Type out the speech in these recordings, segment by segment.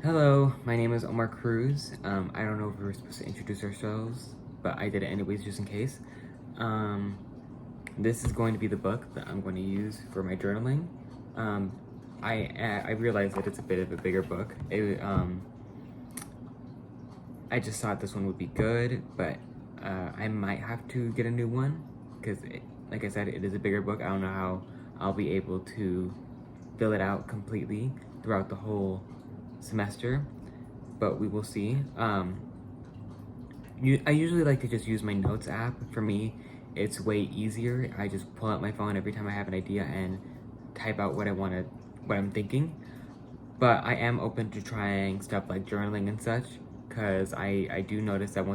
Hello, my name is Omar Cruz. I don't know if we were supposed to introduce ourselves, but I did it anyways just in case. Um, this is going to be the book that I'm going to use for my journaling. Um, I realize that it's a bit of a bigger book. I just thought this one would be good, but I might have to get a new one because, like I said, it is a bigger book. I don't know how I'll be able to fill it out completely throughout the whole semester, but we will see. I usually like to just use my notes app. For me, it's way easier. I just pull out my phone every time I have an idea and type out what I'm thinking. But I am open to trying stuff like journaling and such, because I do notice that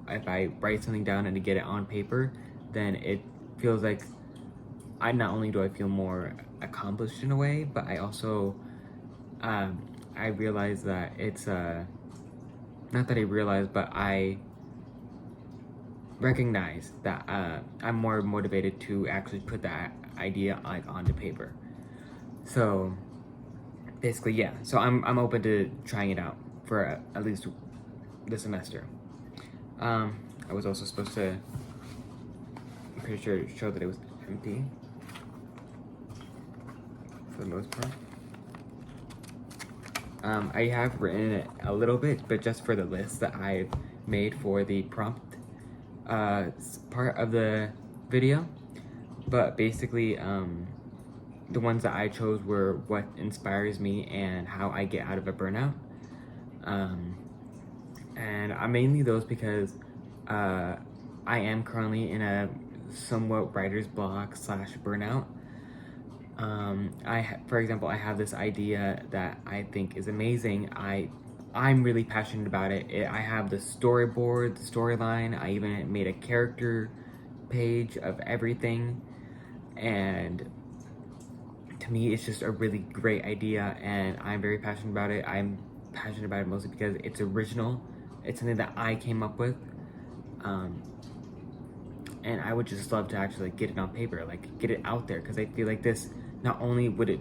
if I write something down and to get it on paper, then it feels like I not only do I feel more accomplished in a way, but I also I realize that it's not that I realize, but I recognize that I'm more motivated to actually put that idea like onto paper. So basically, yeah. So I'm open to trying it out for at least this semester. I was also supposed to, I'm pretty sure, show that it was empty for the most part. I have written it a little bit, but just for the list that I've made for the prompt part of the video. But basically, the ones that I chose were what inspires me and how I get out of a burnout. And I mainly those because I am currently in a somewhat writer's block slash burnout. For example, I have this idea that I think is amazing. I'm really passionate about it. I have the storyboard, the storyline. I even made a character page of everything, and to me, it's just a really great idea, and I'm very passionate about it. I'm passionate about it mostly because it's original. It's something that I came up with, and I would just love to actually get it on paper, like get it out there, because I feel like this. Not only would it,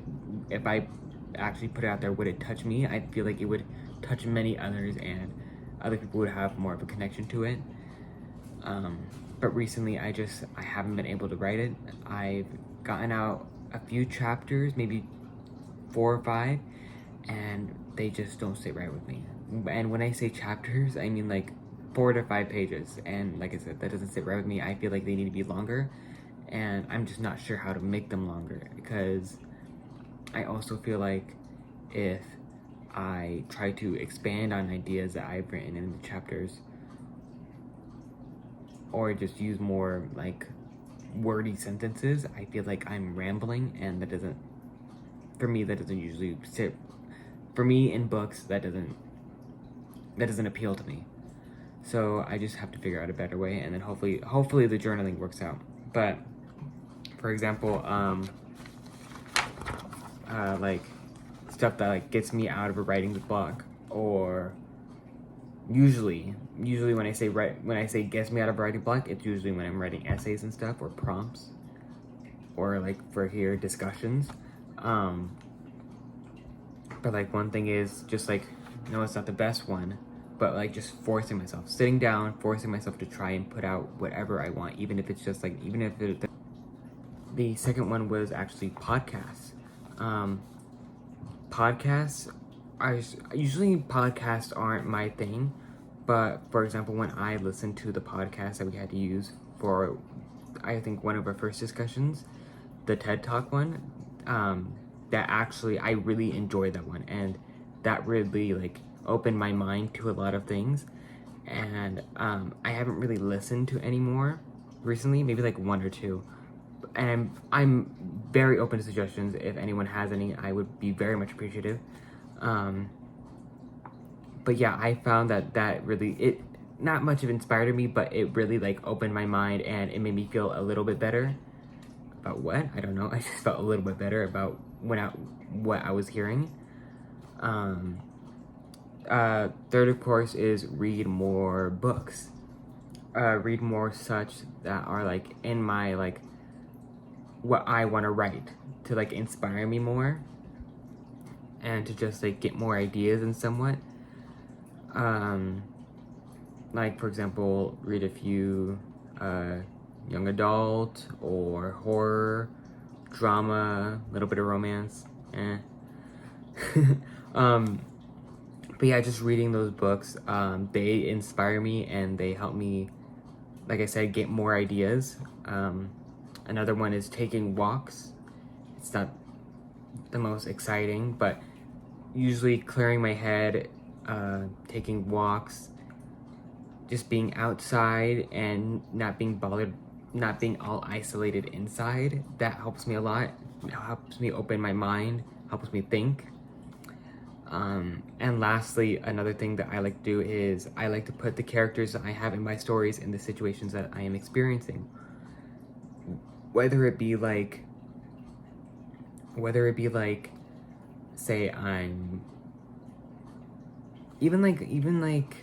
if I actually put it out there, would it touch me? I feel like it would touch many others, and other people would have more of a connection to it. But recently, I haven't been able to write it. I've gotten out a few chapters, maybe 4 or 5, and they just don't sit right with me. And when I say chapters, I mean like 4 to 5 pages. And like I said, that doesn't sit right with me. I feel like they need to be longer, and I'm just not sure how to make them longer, because I also feel like if I try to expand on ideas that I've written in the chapters, or just use more like wordy sentences, I feel like I'm rambling, and that doesn't usually sit for me in books. That doesn't appeal to me. So I just have to figure out a better way, and then hopefully the journaling works out. But for example, like stuff that like gets me out of a writing block, or usually when I say gets me out of a writing block, it's usually when I'm writing essays and stuff, or prompts, or like for here discussions. But like one thing is just like, no, it's not the best one, but like just sitting down, forcing myself to try and put out whatever I want, even if it's just like, even if it. The second one was actually podcasts. Podcasts, usually podcasts aren't my thing, but for example, when I listened to the podcast that we had to use for, I think, one of our first discussions, the TED Talk one, that actually I really enjoyed that one, and that really like opened my mind to a lot of things. And I haven't really listened to any more recently, maybe like 1 or 2. And I'm very open to suggestions. If anyone has any, I would be very much appreciative. But yeah, I found that really, it not much of inspired me, but it really like opened my mind, and it made me feel a little bit better about what, I don't know. I just felt a little bit better about what I was hearing. Third, of course, is read more books. Read more such that are like in my like what I want to write, to like inspire me more. and to just like get more ideas and somewhat. Like for example, read a few young adult or horror, drama, a little bit of romance. But yeah, just reading those books, they inspire me and they help me, like I said, get more ideas. Another one is taking walks. It's not the most exciting, but usually clearing my head, taking walks, just being outside and not being bothered, not being all isolated inside, that helps me a lot. It helps me open my mind, helps me think. And lastly, another thing that I like to do is I like to put the characters that I have in my stories in the situations that I am experiencing. Whether it be like, say I'm, even like,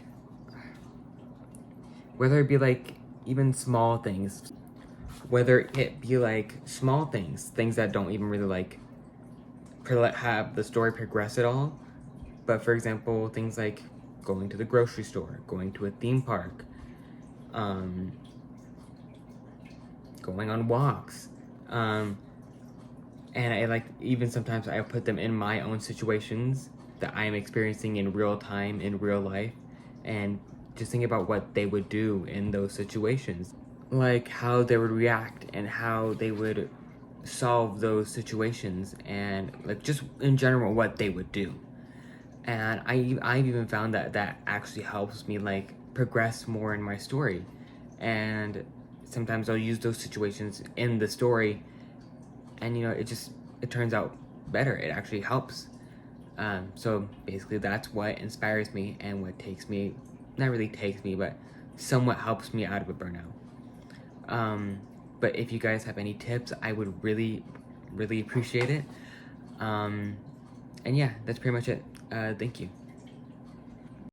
whether it be like even small things, whether it be like small things that don't even really like have the story progress at all. But for example, things like going to the grocery store, going to a theme park, going on walks. And I like, even sometimes I put them in my own situations that I am experiencing in real time, in real life, and just think about what they would do in those situations. Like how they would react and how they would solve those situations, and like just in general what they would do. And I've even found that that actually helps me like progress more in my story. And sometimes I'll use those situations in the story, and it turns out better. It actually helps. So basically that's what inspires me and what takes me, not really takes me, but somewhat helps me out of a burnout. But if you guys have any tips, I would really appreciate it. And yeah, that's pretty much it. Thank you.